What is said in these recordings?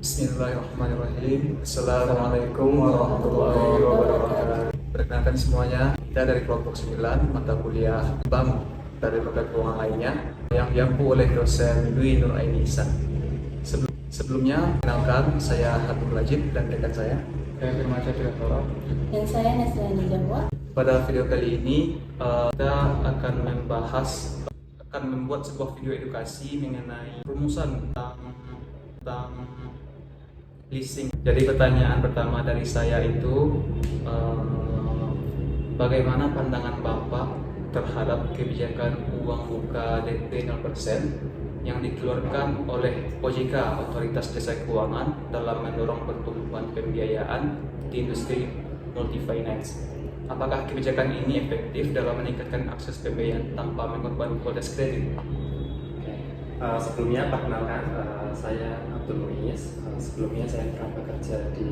Bismillahirrahmanirrahim. Assalamualaikum warahmatullahi wabarakatuh. Perkenalkan semuanya, kita dari kelompok 9 mata kuliah bank dari lembaga keuangan lainnya yang diampu oleh dosen Dwi Nur Aini Ihsan. Sebelumnya, kenalkan saya Habib Lajib dan rekan saya Firman Syahriatoro. Dan saya Nasrani Jawa. Pada video kali ini kita akan membuat sebuah video edukasi mengenai rumusan tentang leasing. Jadi pertanyaan pertama dari saya itu bagaimana pandangan Bapak terhadap kebijakan uang muka DP 0% yang dikeluarkan oleh OJK, Otoritas Jasa Keuangan, dalam mendorong pertumbuhan pembiayaan di industri multi-finance. Apakah kebijakan ini efektif dalam meningkatkan akses pembiayaan tanpa mengorbankan kualitas kredit? Sebelumnya perkenalkan, saya Abdul Muiz. Sebelumnya saya pernah bekerja di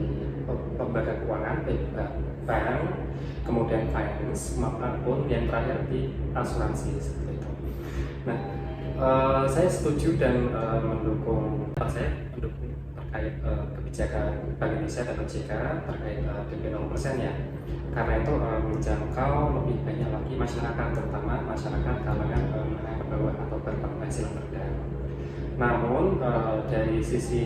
lembaga keuangan, bank, kemudian finance, maupun yang terakhir di asuransi seperti itu. Nah, saya setuju dan mendukung terkait kebijakan Bank Indonesia dan OJK terkait DP 0% ya. Karena itu menjangkau lebih banyak lagi masyarakat, terutama masyarakat kalangan menengah ke bawah atau berpenghasilan rendah. Namun dari sisi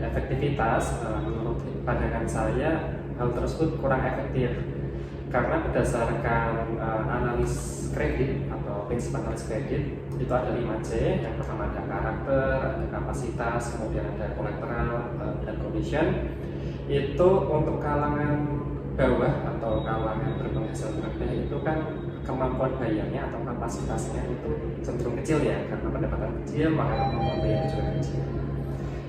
efektivitas, menurut pandangan saya hal tersebut kurang efektif karena berdasarkan analis kredit atau prinsip analis kredit itu ada 5C. Yang pertama ada karakter, ada kapasitas, kemudian ada collateral dan condition. Itu untuk kalangan bawah atau kalangan berpenghasilan rendah itu kan kemampuan bayarnya atau kapasitasnya itu cenderung kecil ya, karena pendapatan kecil maka kemampuan bayarnya juga kecil.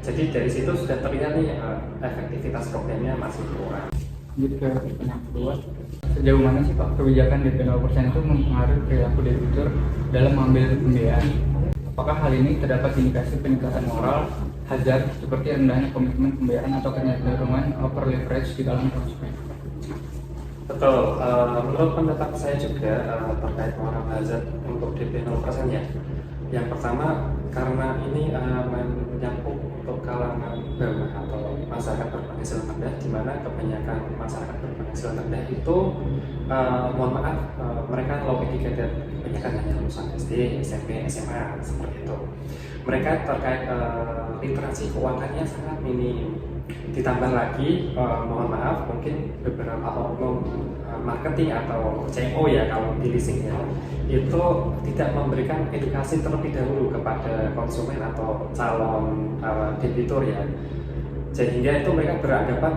Jadi dari situ sudah terlihat nih efektivitas programnya masih kurang. Jadi ke pertanyaan kedua, sejauh mana sih Pak kebijakan DP 0% itu mempengaruhi perilaku debitur dalam mengambil pembiayaan? Apakah hal ini terdapat indikasi peningkatan moral, hazard seperti rendahnya komitmen pembayaran atau kecenderungan over leverage di kalangan konsumen? Betul, menurut pendapat saya juga terkait moral hazard untuk DP 0% ya. Yang pertama, karena ini menyangkut untuk kalangan bawah atau masyarakat berpenghasilan rendah, di mana kebanyakan masyarakat berpenghasilan rendah itu mohon maaf, mereka low educated, kebanyakan hanya lulusan SD, SMP, SMA seperti itu. Mereka terkait literasi keuangannya sangat minim. Ditambah lagi, mohon maaf, mungkin beberapa oknum marketing atau CMO ya kalau di leasing ya, itu tidak memberikan edukasi terlebih dahulu kepada konsumen atau calon debitur ya, sehingga itu mereka beranggapan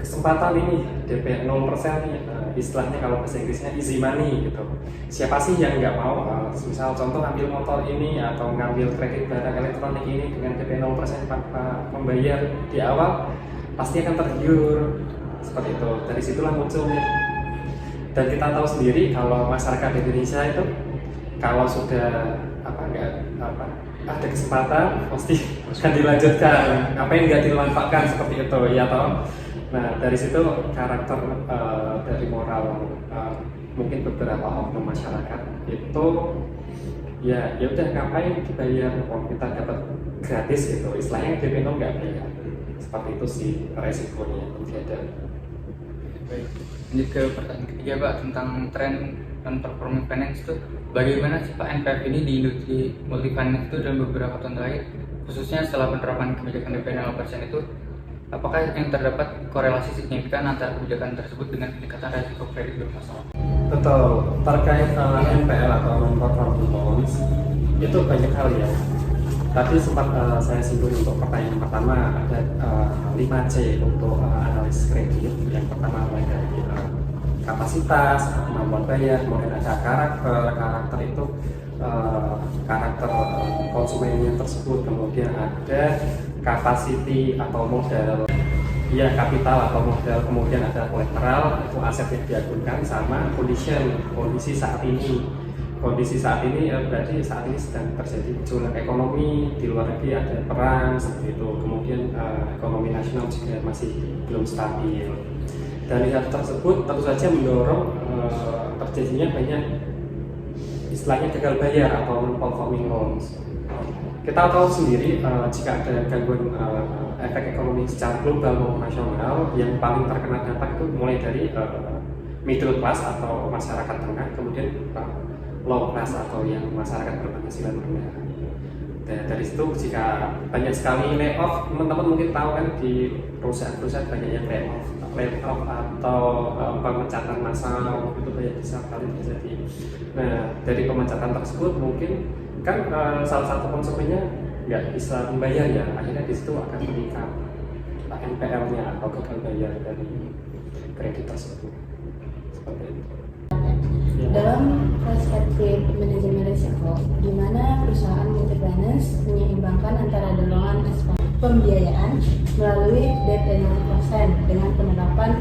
kesempatan ini DP 0% nih, istilahnya kalau bahasa Inggrisnya easy money gitu. Siapa sih yang nggak mau, misal contoh ngambil motor ini atau ngambil kredit barang elektronik ini dengan DP 0% membayar di awal pasti akan tergiur seperti itu. Dari situlah munculnya. Dan kita tahu sendiri kalau masyarakat Indonesia itu kalau sudah ada kesempatan pasti akan dilanjutkan, apa yang nggak dimanfaatkan seperti itu ya toh. Nah dari situ karakter dari moral mungkin beberapa oknum masyarakat itu ya udah ngapain dibayar, kita dapat gratis gitu, istilahnya DP 0 nggak bayar, seperti itu sih resikonya ada. Baik, lanjut ke pertanyaan ketiga Pak, tentang tren non performing finance itu bagaimana sih Pak NPF ini di industri multi finance itu dalam beberapa tahun terakhir, khususnya setelah penerapan kebijakan DP 0% itu, apakah yang terdapat korelasi signifikan antara kebijakan tersebut dengan peningkatan risiko kredit bermasalah? Betul, terkait NPL atau non-performing loans itu banyak hal ya. Tadi sempat saya singgung untuk pertanyaan pertama ada 5C untuk analis kredit. Yang pertama mulai dari kapasitas, kemampuan bayar, kemudian ada karakter itu karakter konsumennya tersebut, kemudian ada capacity atau modal, ya kapital atau modal, kemudian ada collateral, itu aset yang diagunkan, sama kondisi saat ini. Kondisi saat ini berarti saat ini sedang terjadi gejolak ekonomi, di luar negeri ada perang seperti itu, kemudian ekonomi nasional juga masih belum stabil. Dan hal tersebut tentu saja mendorong terjadinya banyak istilahnya gagal bayar atau non-performing loans. Kita tahu sendiri jika ada gangguan efek ekonomi secara global maupun nasional, yang paling terkena dampak itu mulai dari middle class atau masyarakat tengah, kemudian low class atau yang masyarakat berpenghasilan rendah. Dan dari situ jika banyak sekali layoff, teman-teman mungkin tahu kan di perusahaan-perusahaan banyak yang layoff atau pemecatan massal itu banyak sekali terjadi. Nah dari pemecatan tersebut mungkin kan salah satu konsumennya nggak bisa membayar ya, akhirnya di situ akan meningkat NPL-nya atau gagal bayar dari kredit tersebut. Seperti itu. Dalam perspektif manajemen risiko, di mana perusahaan multi-finance menyeimbangkan antara dorongan aspek pembiayaan melalui debt penalty dengan penerapan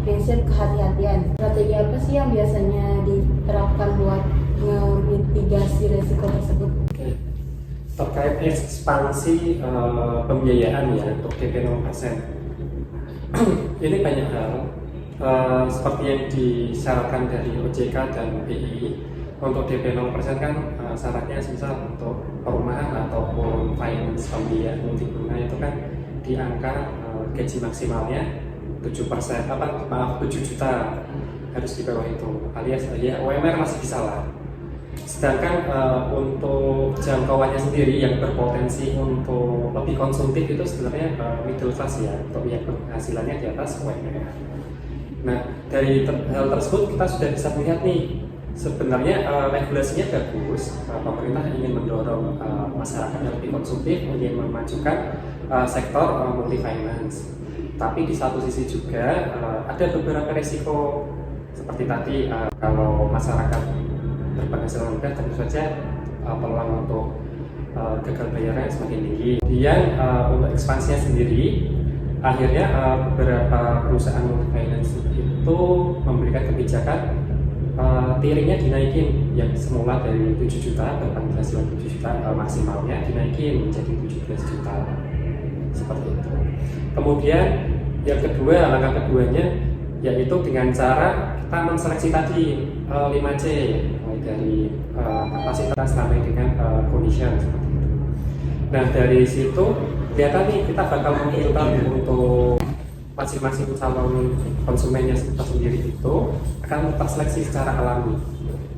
prinsip kehati-hatian. Strategi apa sih yang biasanya diterapkan buat memitigasi risiko tersebut? Terkait ekspansi pembiayaan ya untuk DP 0%, ini banyak hal seperti yang disyaratkan dari OJK dan BI. Untuk DP 0% kan syaratnya misal untuk perumahan ataupun finance pembiayaan multi bunga itu kan di angka gaji maksimalnya 7%, 7 juta harus di bawah itu, alias ya UMR masih bisa lah. Sedangkan untuk jangkauannya sendiri yang berpotensi untuk lebih konsumtif itu sebenarnya middle class ya, untuk yang penghasilannya di atas UMR. Nah dari hal tersebut kita sudah bisa melihat nih, sebenarnya regulasinya bagus, pemerintah ingin mendorong masyarakat yang lebih konsumtif, ingin memajukan sektor multi finance. Tapi di satu sisi juga ada beberapa resiko seperti tadi, kalau masyarakat berpenghasilan rendah tentu saja peluang untuk gagal bayarnya semakin tinggi. Kemudian untuk ekspansinya sendiri, akhirnya beberapa perusahaan multi finance itu memberikan kebijakan tiringnya dinaikin, yang semula dari 7 juta berpenghasilan 7 juta maksimalnya dinaikin menjadi 17 juta seperti itu. Kemudian yang kedua, langkah keduanya yaitu dengan cara kita menseleksi tadi 5C, mulai dari kapasitas sampai dengan condition seperti itu. Nah dari situ kelihatan nih kita bakal menentukan untuk masing-masing calon konsumennya tersendiri itu akan terseleksi secara alami,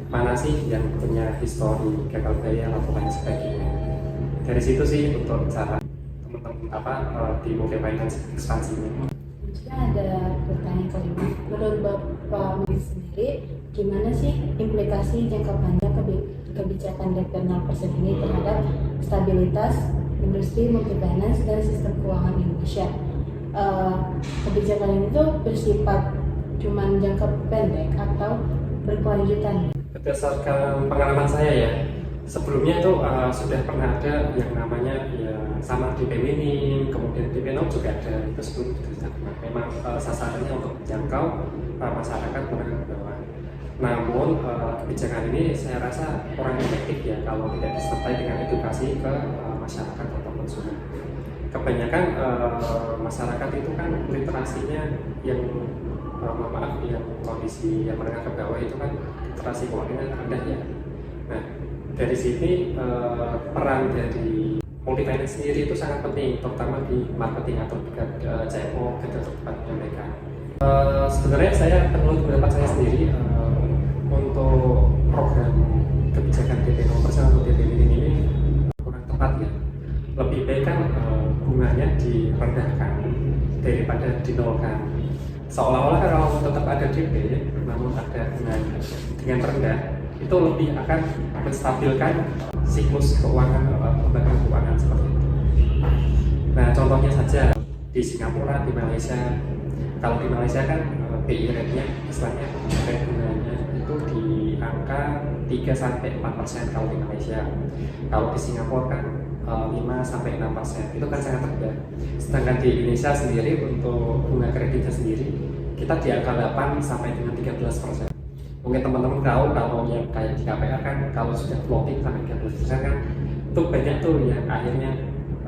mana sih yang punya histori gagal bayar atau lain sebagainya. Dari situ sih untuk cara teman-teman di multi finance ekspansinya. Ada pertanyaan kelima, menurut Bapak Menteri sendiri, gimana sih implikasi jangka panjang kebijakan DP 0% ini terhadap stabilitas industri multifinance dan sistem keuangan Indonesia? Kebijakan ini tuh bersifat cuman jangka pendek atau berkelanjutan? Berdasarkan pengalaman saya ya, sebelumnya itu sudah pernah ada yang namanya ya sama DP minim, kemudian DP 0 juga ada, itu sebelum itu memang sasarannya untuk menjangkau masyarakat menengah ke bawah. Namun kebijakan ini saya rasa kurang efektif ya kalau tidak disertai dengan edukasi ke masyarakat atau konsumen. Kebanyakan masyarakat itu kan literasinya yang maaf yang kondisi yang menengah ke bawah itu kan literasi keuangannya rendah ya. Nah dari sini peran dari multi finance sendiri itu sangat penting, terutama di marketing atau CMO garda terdepannya mereka. Sebenarnya saya menurut pendapat saya sendiri untuk program kebijakan DP 0% atau DP minim ini kurang tepat ya. Lebih baik kan bunganya direndahkan daripada dinolkan. Seolah-olah kalau tetap ada DP namun ada bunganya dengan rendah, itu lebih akan menstabilkan siklus keuangan lembaga keuangan seperti itu. Nah contohnya saja di Singapura, di Malaysia. Kalau di Malaysia kan BI rate-nya istilahnya rate bunganya itu di angka 3-4% kalau di Malaysia. Kalau di Singapura kan 5-6%, itu kan sangat rendah. Sedangkan di Indonesia sendiri untuk bunga kreditnya sendiri kita di angka 8 sampai dengan 13%. Mungkin teman-teman tahu kalau yang kayak di KPR kan kalau sudah floating sampai 13% kan itu banyak tuh yang akhirnya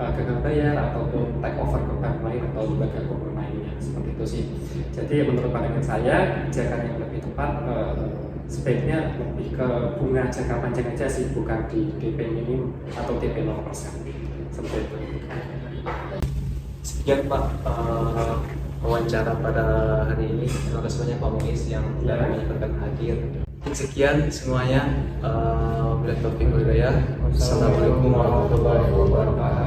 gagal bayar ataupun take over ke bank lain atau lembaga keuangan lainnya, seperti itu sih. Jadi menurut pandangan saya kebijakan yang lebih tepat sebaiknya lebih ke bunga jangka panjang aja sih, bukan di DP minim atau DP 0%, seperti itu. Sekian Pak wawancara pada hari ini. Terima kasih banyak Pak Muiz yang telah menyempatkan hadir. Mungkin sekian semuanya. Bila taufiq wal hidayah. Assalamualaikum warahmatullahi wabarakatuh.